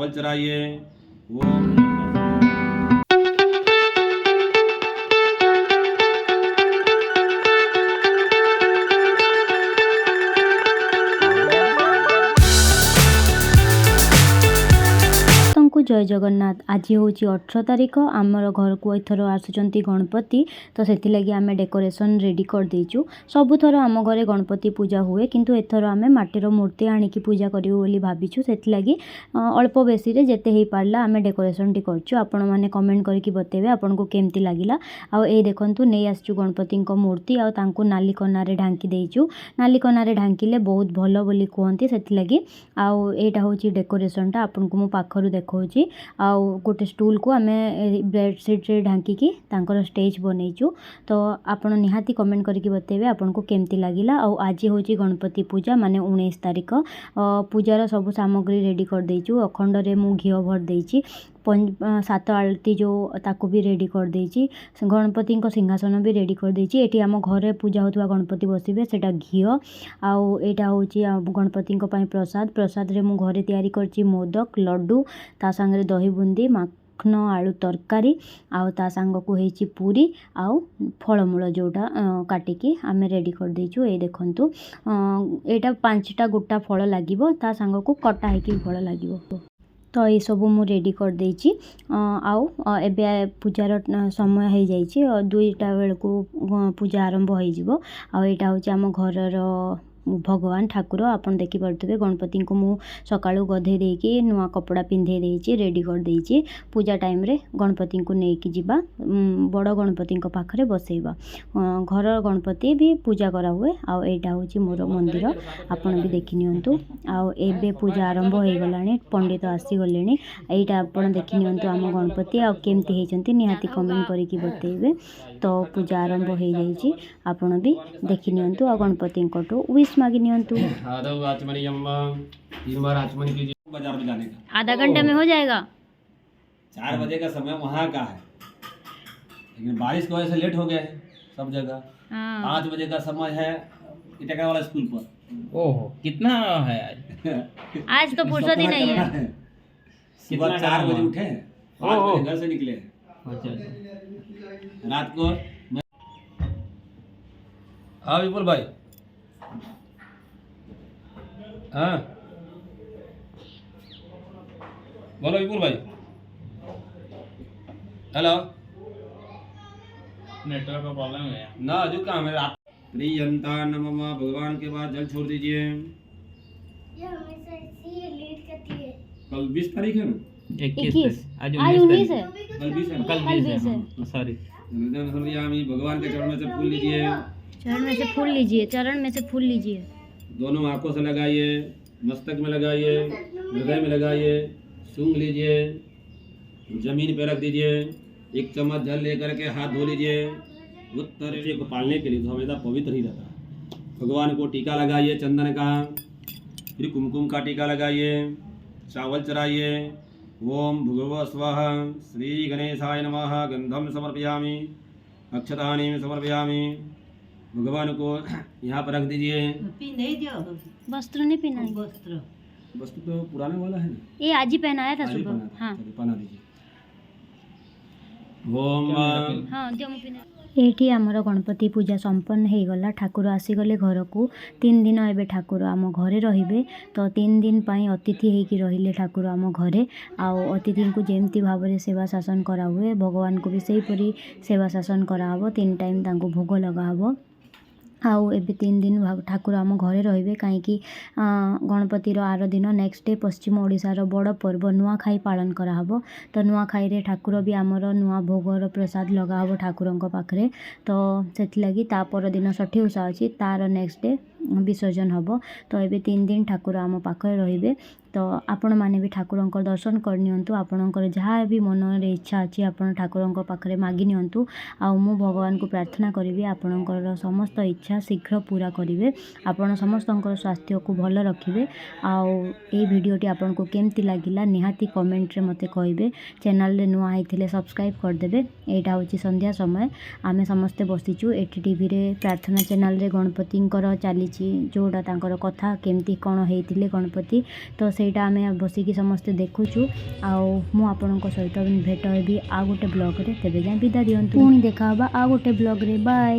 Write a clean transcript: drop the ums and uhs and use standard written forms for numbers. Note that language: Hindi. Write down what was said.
चावल चढ़ाइए। ओम जय जगन्नाथ। आज हूँ 18 तारीख आमर घर को एथर आसुचंती गणपति तो से लगी आम डेकोरेशन रेडी कर देचु। सबुथर आम घरे गणपति पूजा हुए किंतु एथर आम माटीर मूर्ति आनिकी पूजा करूँ बोली भाविचु। से लगी अल्प बेसी जेते ही पारला आम डेकोरेशन टी करछु। आपण माने कमेंट करके बतेबे आपन को केमती लागिला। आउ ए देखंतु नै आसचु गणपति मूर्ति आ तांको नाली कनारे ढांकी देइचु। नाली कनारे ढांकिले बहुत भलो बोली कहंती। से लगी आउ एटा होची डेकोरेशन टा आपन को मु पाखरु देखौची। आउ गोटे स्टूल को आम बेडसीट रे ढांकी तांकर स्टेज बनईचु। तो आपण निहाती कमेंट करके बतेबे आपन को केमती लागिला। आउ आज होची गणपति पूजा माने 19 तारीख पूजार सब सामग्री रेडी कर देइचु। अखंड रे मु घिओ भर देइची। 7 आलती जो ताको भी रेडी कर देइची। गणपति सिंहासन भी रेडी कर देइची। एटी आम घरे पूजा होतवा गणपति बसिबे सेटा घिओ। आउ एटा होची गणपति प्रसाद। प्रसाद रे मु घरे तैयारी करची मोदक लड्डू ता संगे दही बुंदी माखन आलू तरकारी आउ ता सांग को हेची पूरी आउ फलमूल जोटा काटिकी आमे रेडी कर देइछु। ए देखंतु एटा 5टा गोटा फल लागिवो ता सांग को कटा हेकी फल लागिवो। तो ये सब मु रेडी कर देइची। आउ एबे पूजार समय हो जाइछि 2टा बेल को पूजा आरंभ हो जिवो। आउ एटा होची आम घरर भगवान ठाकुर आपन देखि पारथबे। गणपति को मु सकाळु गधे देकी नुआ कपड़ा पिंधे देइची रेडी कर देइची। पूजा टाइम रे गणपति को नेकी जिबा बड़ गणपति पाखरे बसेबा। घर गणपति भी पूजा करा हुए। आउ एटा होची मोर मंदिर आपन भी देखि नियंतु। आउ एबे पूजा आरंभ हो गलानी पंडित आसी गलेनी। एटा आपन देखि नियंतु आम गणपति आ केमती हेचंती निहाती कमेंट करिकि बतेबे। तो पूजा आरंभ हो जाइछि आपन भी देखि नियंतु। आ गणपति कोटो विश मांगी नियंतु। आदव आचमनी अम्मा 3 बार आचमन कीजिए। बाजार में जाने का आधा घंटे में हो जाएगा। 4 बजे का समय वहाँ का है लेकिन बारिश की वजह से लेट हो गया है सब जगह। 5 बजे का समय है इटका वाला स्कूल पर। ओहो कितना है आज तो फुर्सत ही नहीं है। सुबह 4 बजे उठे 5 बजे घर से निकले। रात को हाँ विपुल भाई। हाँ बोलो विपुल भाई। हेलो नेटवर्क का प्रॉब्लम है ना जो काम है। प्रियंता नमः भगवान के बाद जल छोड़ दीजिए। ये हमेशा ऐसी लेट करती है। कल 20 तारीख है ना। 21 आज 19 है। कल 20 है। कल 20 है सॉरी। भगवान के चरण में से फूल लीजिए। चरण में से फूल लीजिए। चरण में से फूल लीजिए। दोनों आंखों से लगाइए मस्तक में लगाइए हृदय में लगाइए सूंघ लीजिए जमीन पे रख दीजिए। 1 चम्मच जल लेकर के हाथ धो लीजिए। उत्तर को पालने के लिए तो हमेशा पवित्र ही रहता है। भगवान को टीका लगाइए चंदन का फिर कुमकुम का टीका लगाइए चावल चढ़ाइए। ओम भूर्भुवः स्वः श्री गणेशाय नमः। गंधम समर्पयामि अक्षतानि समर्पयामि। भगवान को यहाँ पर रख दीजिए। वस्त्र नहीं पहना। वस्तु तो पुराने वाला है ना। ये आज ही पहनाया था आज ही सुबह। पहना था। हाँ चलिए, पहना दीजिए। ओम हाँ जो एठी आमर गणपति पूजा संपन्न हो गला। ठाकुर आसीगले घर को 3 दिन एबे ठाकुर आम घरे रहिबे। तो 3 दिन पाई अतिथि होइकी रहिले ठाकुर आम घरे। आउ अतिथि को जेमती भाव में सेवा शासन करा हुए भगवान को भी सही परी सेवा शासन कराहब। 3 टाइम तांको भोग लगाहब। आउ एबे 3 दिन ठाकुर आम घरे रहिबे काईकि गणपतिर आर दिन नेक्स्ट डे पश्चिम ओडिशार बड़ पर्व नुआखाई पालन कराहब। तो नुआखाई रे ठाकुर भी आमर नुआ भोगर प्रसाद लगाहब ठाकुरंक पाखरे। तो सेथि लगी ता पर दिन षठी उषा अछि तार नेक्स्ट डे विसर्जन हब। तो एबे 3 दिन ठाकुर आम पाखरे रहिबे। तो आपण माने भी ठाकुरंकर दर्शन कर नियंतु। आपणकर जहाँ भी मन रे इच्छा अच्छी आपण ठाकुरंक पाखरे मागी नियंतु। आउ मु भगवान को प्रार्थना करी आपणकर समस्त इच्छा शीघ्र पूरा करेंगे। आपण समस्तंकर स्वास्थ्य को भल रखिए। आउ ए वीडियोटी आपन को केमती लागिला निहाती कमेंट रे मते कहबे। चैनल रे नुआ आइथिले सब्सक्राइब कर देबे। एटा होची संध्या समय आमे समस्ते बसिचु एटी टीवी रे प्रार्थना चैनल रे गणपतिंकर चली ହେଇଛି ଯେଉଁଟା ତାଙ୍କର କଥା କେମିତି କ'ଣ ହେଇଥିଲେ ଗଣପତି। ତ ସେଇଟା ଆମେ ବସିକି ସମସ୍ତେ ଦେଖୁଛୁ। ଆଉ ମୁଁ ଆପଣଙ୍କ ସହିତ ଭେଟ ହେବି ଆଉ ଗୋଟେ ବ୍ଲଗ୍ରେ। ତେବେ ଯାଏଁ ବିଦା ଦିଅନ୍ତୁ। ପୁଣି ଦେଖା ହେବା ଆଉ ଗୋଟେ ବ୍ଲଗ୍ରେ। ବାଏ।